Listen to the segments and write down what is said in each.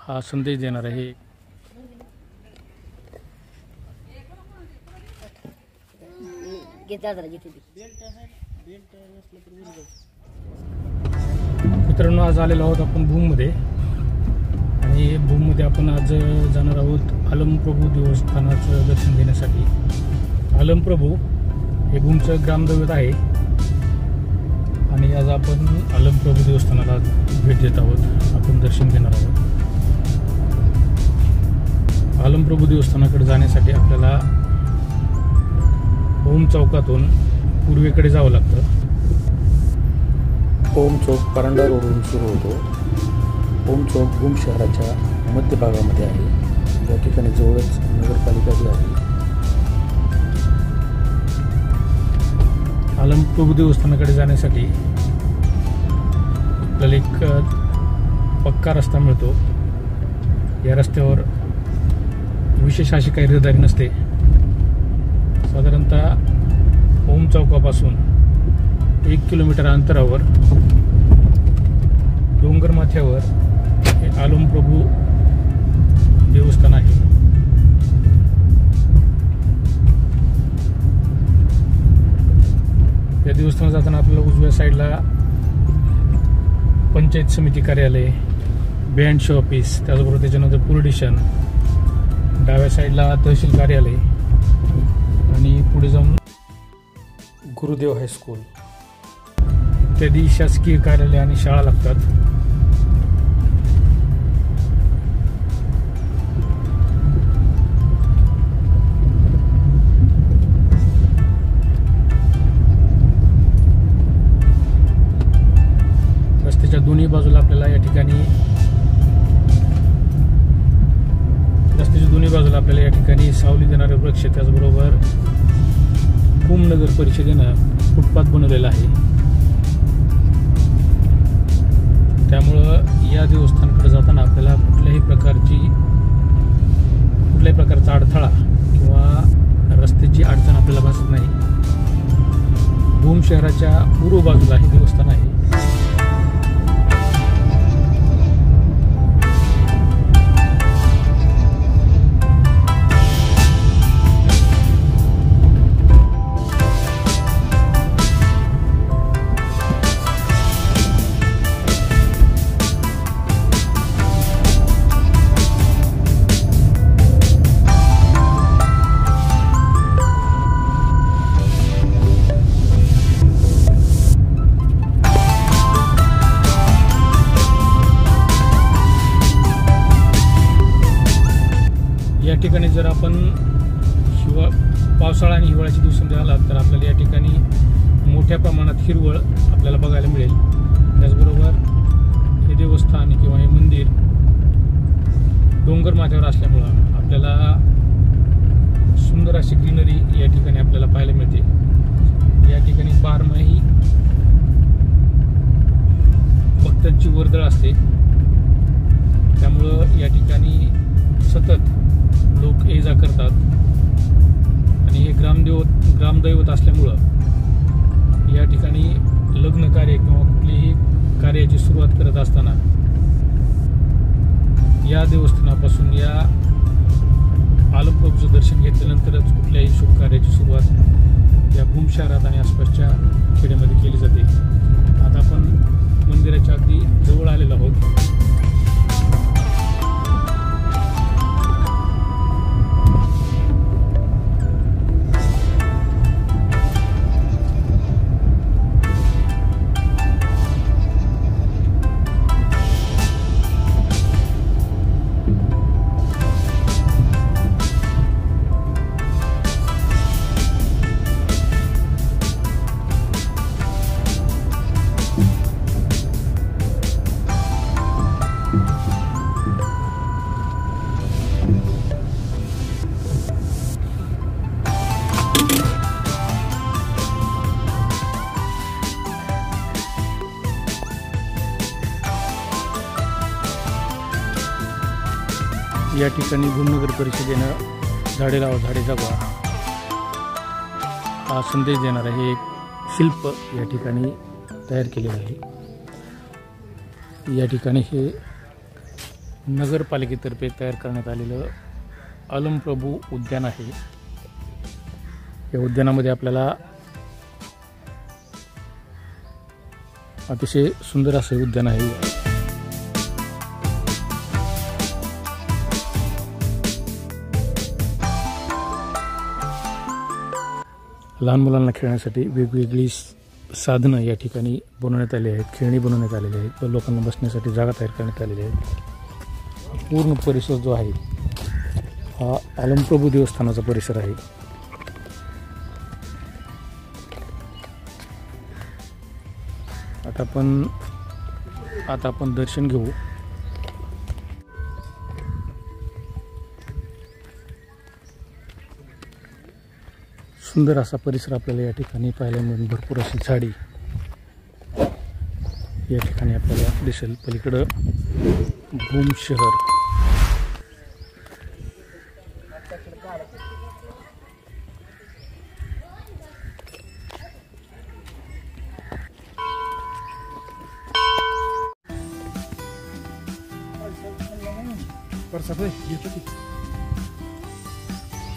हा संदेश देणार आहे। मित्रांनो, आज आलेलो आहोत आपण भूममध्ये आणि भूममध्ये आपण आज जाणार आहोत अलमप्रभू देवस्थानाचं दर्शन घेण्यासाठी। अलमप्रभू हे भूमचं ग्रामदैवत आहे आणि आज आपण अलमप्रभू देवस्थानाला भेट देत आहोत, आपण दर्शन घेणार आहोत। अलमप्रभू देवस्थानाकडे जाण्यासाठी आपल्याला ओम चौकातून पूर्वेकडे जावं लागतं। ओम चौक परांडा रोडवरून सुरू होतो। ओम चौक भूम शहराच्या मध्य भागामध्ये आहे। या ठिकाणी जवळच नगरपालिका जी आहे। अलमप्रभू देवस्थानाकडे जाण्यासाठी आपल्याला एक पक्का रस्ता मिळतो। या रस्त्यावर विशेष अशी काही रहदारी नसते। साधारणतः ओम चौकापासून 1 किलोमीटर अंतरावर डोंगर माथ्यावर हे अलमप्रभू देवस्थान आहे। या देवस्थानात जाताना आपल्याला उजव्या साईडला पंचायत समिती कार्यालय, बँड ऑफिस, त्याचबरोबर त्याच्यानंतर पुरडिशन, डाव्या साईडला तहसील कार्यालय आणि पुढे जाऊन गुरुदेव हायस्कूल इत्यादी शासकीय कार्यालय आणि शाळा लागतात। रस्त्याच्या दोन्ही बाजूला आपल्याला या ठिकाणी सावली देणारे वृक्ष, त्याचबरोबर भूम नगर परिषदेनं फुटपाथ बनवलेला आहे। त्यामुळं या देवस्थानाकडे जाताना आपल्याला कुठल्याही प्रकारचा अडथळा किंवा रस्त्याची अडचण आपल्याला भासत नाही। भूम शहराच्या पूर्व बाजूला हे देवस्थान आहे। या ठिकाणी जर आपण पावसाळा आणि हिवाळ्याच्या दिवसांमध्ये आलात तर आपल्याला या ठिकाणी मोठ्या प्रमाणात हिरवळ आपल्याला बघायला मिळेल। त्याचबरोबर हे देवस्थान किंवा हे मंदिर डोंगर माथ्यावर असल्यामुळं आपल्याला सुंदर अशी ग्रीनरी या ठिकाणी आपल्याला पाहायला मिळते। या ठिकाणी बारमाही भक्तांची वर्दळ असते, त्यामुळं या ठिकाणी सतत लोक ये जा करतात आणि हे ग्रामदैवत असल्यामुळं या ठिकाणी लग्न कार्य किंवा कुठलीही कार्याची सुरुवात करत असताना या देवस्थानापासून या अलमप्रभूचं दर्शन घेतल्यानंतरच कुठल्याही शुभ कार्याची सुरुवात या भूम शहरात आणि आसपासच्या खेड्यामध्ये केली जाते। आता आपण मंदिराच्या अगदी जवळ आलेलो आहोत। या ठिकाणी भूमनगर परिषदेनं झाडे लावा झाडे जगवा हा संदेश देणारा हे एक शिल्प या ठिकाणी तयार केलेलं आहे। या ठिकाणी हे नगरपालिकेतर्फे तयार करण्यात आलेलं अलमप्रभू उद्यान आहे। या उद्यानामध्ये आपल्याला अतिशय सुंदर असे उद्यान आहे। लहान मुलांना खेळण्यासाठी वेगवेगळी साधनं या ठिकाणी बनवण्यात आली आहेत, खेळणी बनवण्यात आलेली आहेत व लोकांना बसण्यासाठी जागा तयार करण्यात आलेली आहे। पूर्ण परिसर जो आहे हा अलमप्रभू देवस्थानाचा परिसर आहे। आता आपण दर्शन घेऊ। सुंदर असा परिसर आपल्याला या ठिकाणी पाहायला मिळून भरपूर अशी झाडी या ठिकाणी आपल्याला दिसेल। पलीकडं भूम शहर,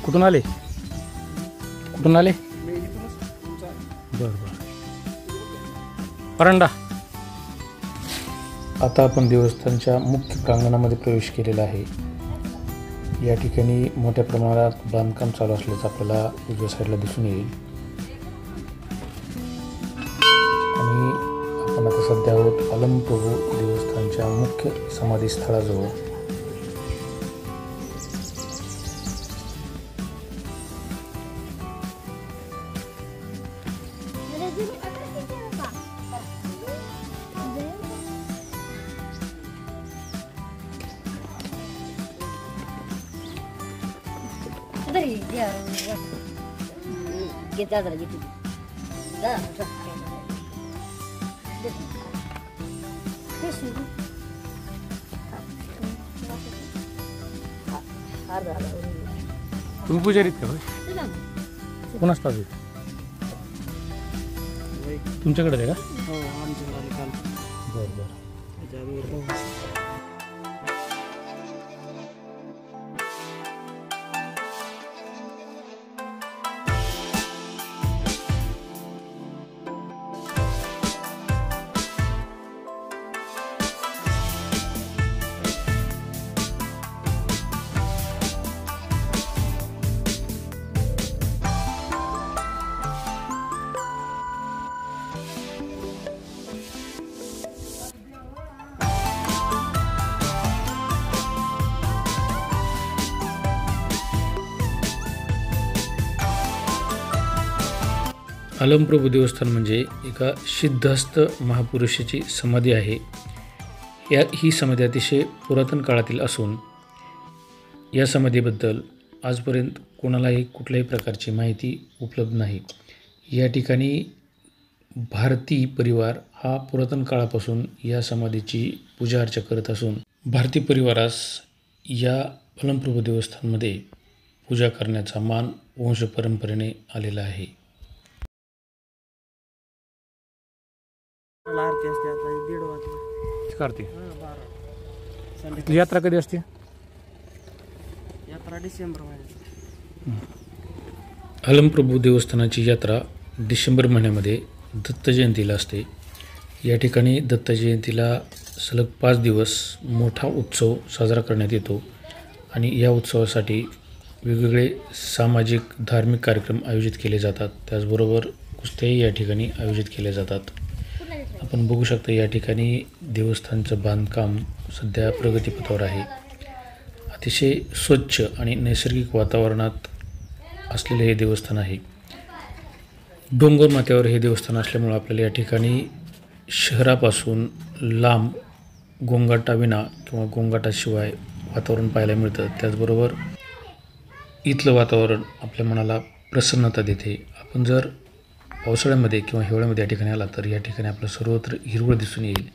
कुठून आले? बर परंडा। आता आपण देवस्थानच्या मुख्य प्रांगणामध्ये प्रवेश केलेला आहे। या ठिकाणी मोठ्या प्रमाणात बांधकाम चालू असल्याचं आपल्याला उजव्या साईडला दिसून येईल आणि आपण आता सध्या आहोत अलमप्रभू देवस्थानच्या मुख्य समाधी स्थळाजवळ। तुम्ही पुजारीत का? कोण असतात तुमच्याकडे आहे का? बरं बरं। अलमप्रभू देवस्थान म्हणजे एका सिद्धहस्त महापुरुषाची समाधी आहे। ही समाधी अतिशय पुरातन काळातील असून या समाधीबद्दल आजपर्यंत कोणालाही कुठल्याही प्रकारची माहिती उपलब्ध नाही। या ठिकाणी भारती परिवार हा पुरातन काळापासून या समाधीची पूजा अर्चा करत असून भारती परिवारास या अलमप्रभू देवस्थानमध्ये पूजा करण्याचा मान वंश परंपरेने आलेला आहे। यात्रा कधी असते? यात्रा डिसेंबर महिन्यात। अलमप्रभू देवस्थानाची यात्रा डिसेंबर महिन्यामध्ये दत्त जयंतीला असते। या ठिकाणी दत्त जयंतीला सलग 5 दिवस मोठा उत्सव साजरा करण्यात येतो आणि या उत्सवासाठी वेगवेगळे सामाजिक धार्मिक कार्यक्रम आयोजित केले जातात। त्याचबरोबर कुस्त्याही या ठिकाणी आयोजित केल्या जातात। आपण बघू शकता या ठिकाणी देवस्थानचं बांधकाम सध्या प्रगतीपथावर आहे। अतिशय स्वच्छ आणि नैसर्गिक वातावरणात असलेले हे देवस्थान आहे। डोंगर माथ्यावर हे देवस्थान असल्यामुळे आपल्याला या ठिकाणी शहरापासून लांब गोंगाटाविना किंवा गोंगाटाशिवाय वातावरण पाहायला मिळतं। त्याचबरोबर इथलं वातावरण आपल्या मनाला प्रसन्नता देते। आपण जर पावसाळ्यामध्ये किंवा हिवाळ्यामध्ये या ठिकाणी आला तर या ठिकाणी आपलं सर्वत्र हिरवळ दिसून येईल।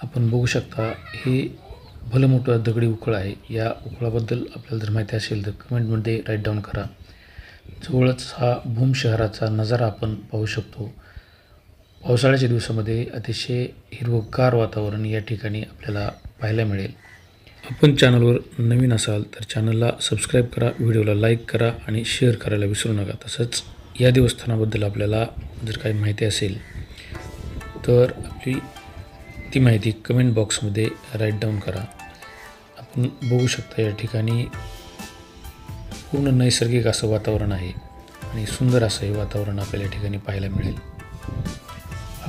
आपण बघू शकता हे भलं मोठं दगडी उखळ आहे। या उखळाबद्दल आपल्याला जर माहिती असेल तर कमेंटमध्ये राईट डाऊन करा। जवळच हा भूम शहराचा नजारा आपण पाहू शकतो। पावसाळ्याच्या दिवसामध्ये अतिशय हिरवगार वातावरण या ठिकाणी आपल्याला पाहायला मिळेल। आपण चॅनलवर नवीन असाल तर चॅनलला सबस्क्राईब करा, व्हिडिओला लाईक करा आणि शेअर करायला विसरू नका. तसंच या देवस्थानाबद्दल आपल्याला जर काही माहिती असेल तर आपली ती माहिती कमेंट बॉक्समध्ये राईट डाऊन करा. आपण बघू शकता या ठिकाणी पूर्ण नैसर्गिक असं वातावरण आहे आणि सुंदर असं हे वातावरण आपल्याला या ठिकाणी पाहायला मिळेल.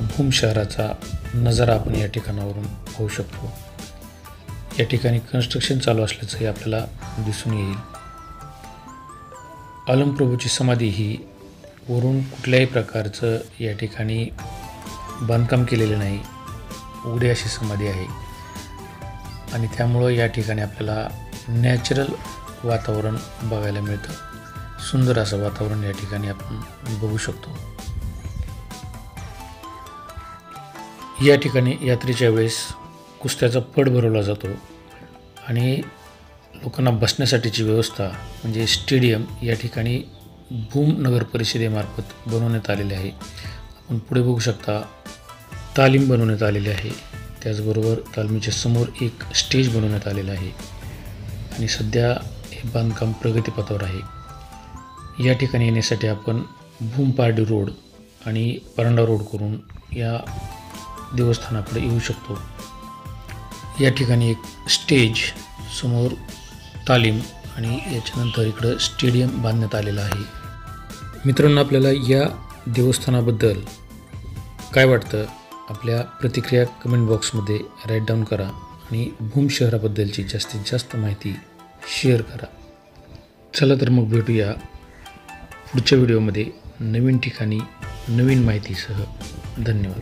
भूम शहराचा नजारा आपण या ठिकाणावरून पाहू शकतो. या ठिकाणी कन्स्ट्रक्शन चालू असल्याचंही आपल्याला दिसून येईल. अलमप्रभूची समाधी ही वरून कुठल्याही प्रकारचं या ठिकाणी बांधकाम केलेलं नाही, उघडी अशी समाधी आहे आणि त्यामुळं या ठिकाणी आपल्याला नॅचरल वातावरण बघायला मिळतं. सुंदर असं वातावरण या ठिकाणी आपण बघू शकतो. या ठिकाणी यात्रेच्या वेळेस कुस्त्याचा पट भरवला जातो आणि लोकांना बसण्यासाठीची व्यवस्था म्हणजे स्टेडियम या ठिकाणी भूम नगर परिषदेमार्फत बनवण्यात आलेले आहे. आपण पुढे बघू शकता तालीम बनवण्यात आलेली आहे. त्याचबरोबर तालमीच्या समोर एक स्टेज बनवण्यात आलेलं आहे आणि सध्या हे बांधकाम प्रगतीपथावर आहे. या ठिकाणी येण्यासाठी आपण भूम पारडी रोड आणि परांडा रोड करून या देवस्थानाकडे येऊ शकतो. या ठिकाणी एक स्टेज, समोर तालीम आणि याच्यानंतर इकडं स्टेडियम बांधण्यात आलेलं आहे. मित्रांनो, आपल्याला या देवस्थानाबद्दल काय वाटतं आपल्या प्रतिक्रिया कमेंट बॉक्समध्ये राईट डाऊन करा आणि भूम शहराबद्दलची जास्तीत जास्त माहिती शेअर करा. चला तर मग भेटूया पुढच्या व्हिडिओमध्ये नवीन ठिकाणी नवीन माहितीसह. धन्यवाद.